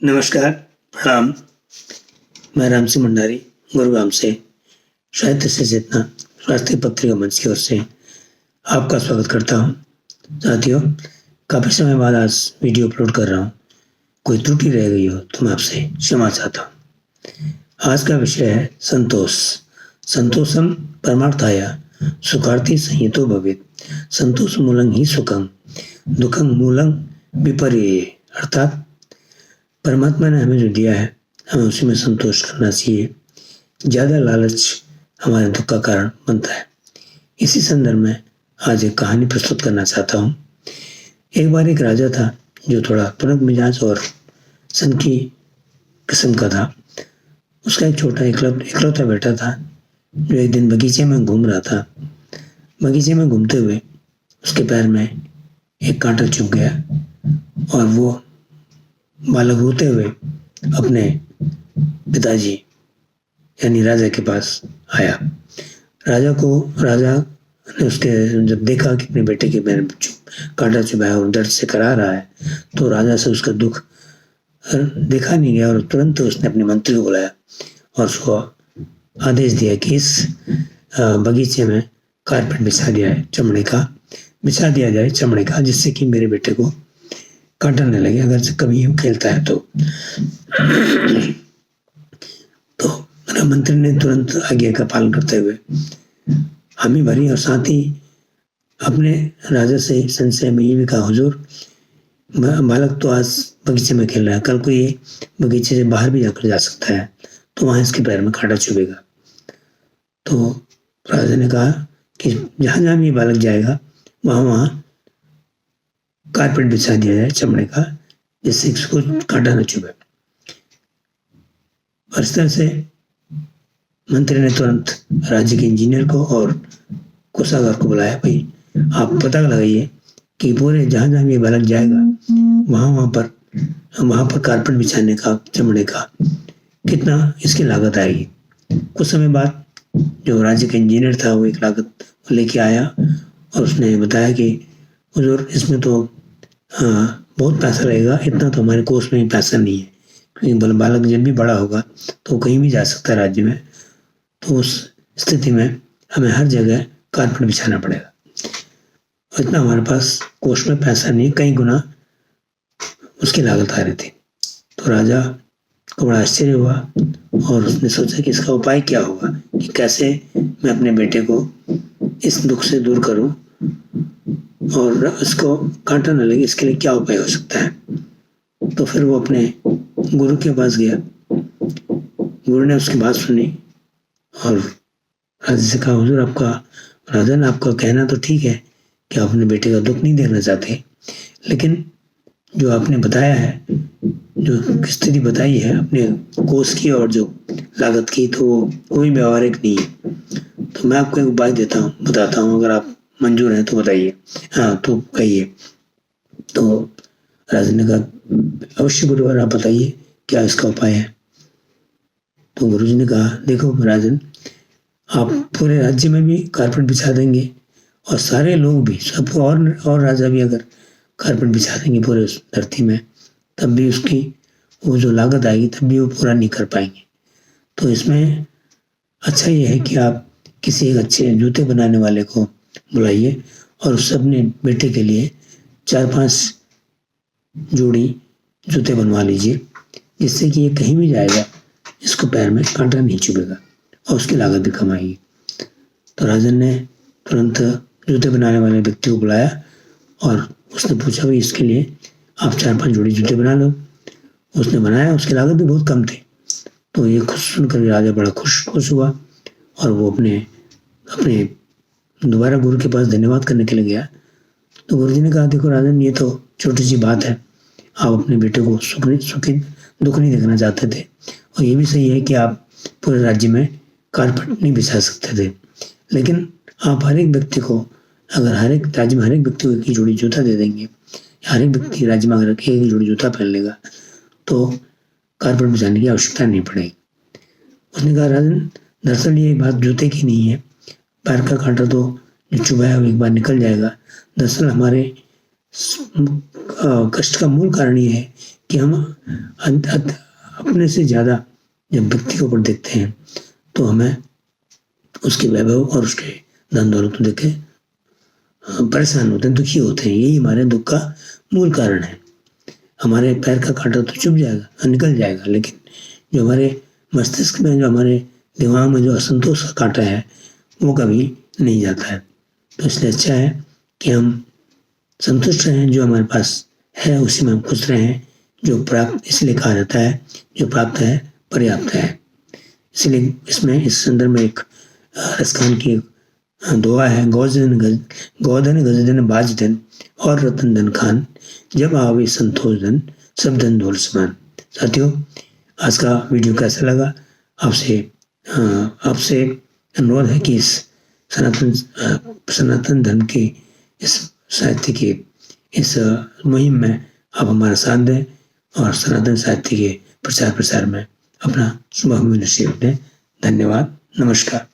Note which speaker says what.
Speaker 1: नमस्कार, प्रणाम। मैं राम सिंह भंडारी गुरुग्राम से साहित्य से चेतना स्वास्थ्य पत्रिका मंच की ओर से आपका स्वागत करता हूं। साथियों, काफ़ी समय बाद आज वीडियो अपलोड कर रहा हूं। कोई त्रुटि रह गई हो तो मैं आपसे क्षमा चाहता हूं। आज का विषय है संतोष। संतोषम परमार्थाय सुखार्थी संहितो भवेत्। संतोष मूलं ही सुखं दुखं मूलं विपर्यये। अर्थात परमात्मा ने हमें जो दिया है हमें उसी में संतोष करना चाहिए। ज़्यादा लालच हमारे दुख का कारण बनता है। इसी संदर्भ में आज एक कहानी प्रस्तुत करना चाहता हूँ। एक बार एक राजा था जो थोड़ा तुरंत मिजाज और सनकी किस्म का था। उसका एक छोटा इकलौता बेटा था जो एक दिन बगीचे में घूम रहा था। बगीचे में घूमते हुए उसके पैर में एक कांटा चुभ गया और वो बालक रोते हुए अपने पिताजी यानी राजा के पास आया। राजा ने उसके जब देखा कि अपने बेटे के पैर में कांटा चुभा है और दर्द से करा रहा है तो राजा से उसका दुख देखा नहीं गया और तुरंत उसने अपने मंत्री को बुलाया और उसको आदेश दिया कि इस बगीचे में कारपेट बिछा दिया जाए चमड़े का, जिससे कि मेरे बेटे को कांटा न लगे अगर से कभी खेलता है तो मंत्री ने तुरंत आज्ञा का पालन करते हुए हामी भरी और साथ ही अपने राजा से संशय में ये भी कहा, हुजूर बालक तो आज बगीचे में खेल रहा है, कल को ये बगीचे से बाहर भी जाकर जा सकता है तो वहां इसके पैर में कांटा चुभेगा। तो राजा ने कहा कि जहां जहां भी बालक जाएगा वहां कारपेट बिछा दिया जाए चमड़े का, जिससे इसको कांटा न चुभे। और इस तरह से मंत्री ने तुरंत राज्य के इंजीनियर को और कोषागार को बुलाया, भाई आप पता लगाइए कि पूरे जहां जहां ये बालक जाएगा वहां पर कारपेट बिछाने का चमड़े का कितना इसकी लागत आएगी। कुछ समय बाद जो राज्य का इंजीनियर था वो एक लागत लेके आया और उसने बताया कि हुजूर इसमें तो बहुत पैसा लगेगा, इतना तो हमारे कोष में पैसा नहीं है, क्योंकि बालक जब भी बड़ा होगा तो कहीं भी जा सकता है राज्य में, तो उस स्थिति में हमें हर जगह कारपेट बिछाना पड़ेगा। इतना हमारे पास कोष में पैसा नहीं, कई गुना उसकी लागत आ रही थी। तो राजा को बड़ा आश्चर्य हुआ और उसने सोचा कि इसका उपाय क्या होगा, कि कैसे मैं अपने बेटे को इस दुख से दूर करूं और इसको कांटा न लगे, इसके लिए क्या उपाय हो सकता है। तो फिर वो अपने गुरु के पास गया। गुरु ने उसकी बात सुनी और राजा से कहा, हुजूर राजन आपका कहना तो ठीक है कि आप अपने बेटे का दुख नहीं देखना चाहते, लेकिन जो आपने बताया है, जो स्थिति बताई है अपने कोष की और जो लागत की, तो कोई व्यवहारिक नहीं है। तो मैं आपको एक उपाय बताता हूँ, अगर आप मंजूर है तो बताइए। हाँ तो कहिए। तो राजा ने कहा, अवश्य गुरुवर आप बताइए क्या इसका उपाय है। तो गुरुजी ने कहा, देखो राजन, आप पूरे राज्य में भी कारपेट बिछा देंगे और सारे लोग भी सब और राजा भी अगर कारपेट बिछा देंगे पूरे उस धरती में, तब भी उसकी वो जो लागत आएगी तब भी वो पूरा नहीं कर पाएंगे। तो इसमें अच्छा ये है कि आप किसी एक अच्छे जूते बनाने वाले को बुलाइए और उससे अपने बेटे के लिए 4-5 जोड़ी जूते बनवा लीजिए, जिससे कि ये कहीं भी जाएगा इसको पैर में कांटा नहीं चुभेगा और उसकी लागत भी कम आएगी। तो राजन ने तुरंत जूते बनाने वाले व्यक्ति को बुलाया और उसने पूछा, भाई इसके लिए आप 4-5 जोड़ी जूते बना लो। उसने बनाया, उसकी लागत भी बहुत कम थी। तो ये सुनकर राजा बड़ा खुश हुआ और वो अपने दोबारा गुरु के पास धन्यवाद करने के लिए गया। तो गुरु जी ने कहा, देखो राजन, ये तो छोटी सी बात है, आप अपने बेटे को दुख नहीं देखना चाहते थे, और ये भी सही है कि आप पूरे राज्य में कारपेट नहीं बिछा सकते थे, लेकिन आप हर एक व्यक्ति को, अगर हर एक राज्य में हर एक व्यक्ति को एक जोड़ी जूता दे देंगे, हर एक व्यक्ति राज्य में अगर एक जोड़ी जूता पहन लेगा तो कारपेट बिछाने की आवश्यकता नहीं पड़ेगी। उसने कहा, राजन दरअसल ये बात जूते की नहीं है, पैर का कांटा तो जो चुभा है वो एक बार निकल जाएगा। दरअसल हमारे कष्ट का मूल कारण ये है कि हम अपने से ज़्यादा जब व्यक्ति के ऊपर देखते हैं तो हमें उसके वैभव और उसके धन दौलत को देखे परेशान होते हैं, दुखी होते हैं। यही हमारे दुख का मूल कारण है। हमारे पैर का कांटा तो चुभ जाएगा, निकल जाएगा, लेकिन जो हमारे मस्तिष्क में, जो हमारे दिमाग में जो असंतोष का कांटा है वो कभी नहीं जाता है। तो इसलिए अच्छा है कि हम संतुष्ट रहें, जो हमारे पास है उसी में हम खुश रहें। जो प्राप्त, इसलिए कहा जाता है जो प्राप्त है पर्याप्त है। इसलिए इसमें इस संदर्भ में एक रसखान की दुआ है, गोधन गजधन बाज धन और रतन धन खान, जब आवे संतोष धन सब धन दौलत समान। साथियों, आज का वीडियो कैसा लगा? आपसे अनुरोध है कि इस सनातन धर्म के इस साहित्य के इस मुहिम में आप हमारा साथ दें और सनातन साहित्य के प्रचार प्रसार में अपना शुभ अमूल्य सहयोग दें। धन्यवाद, नमस्कार।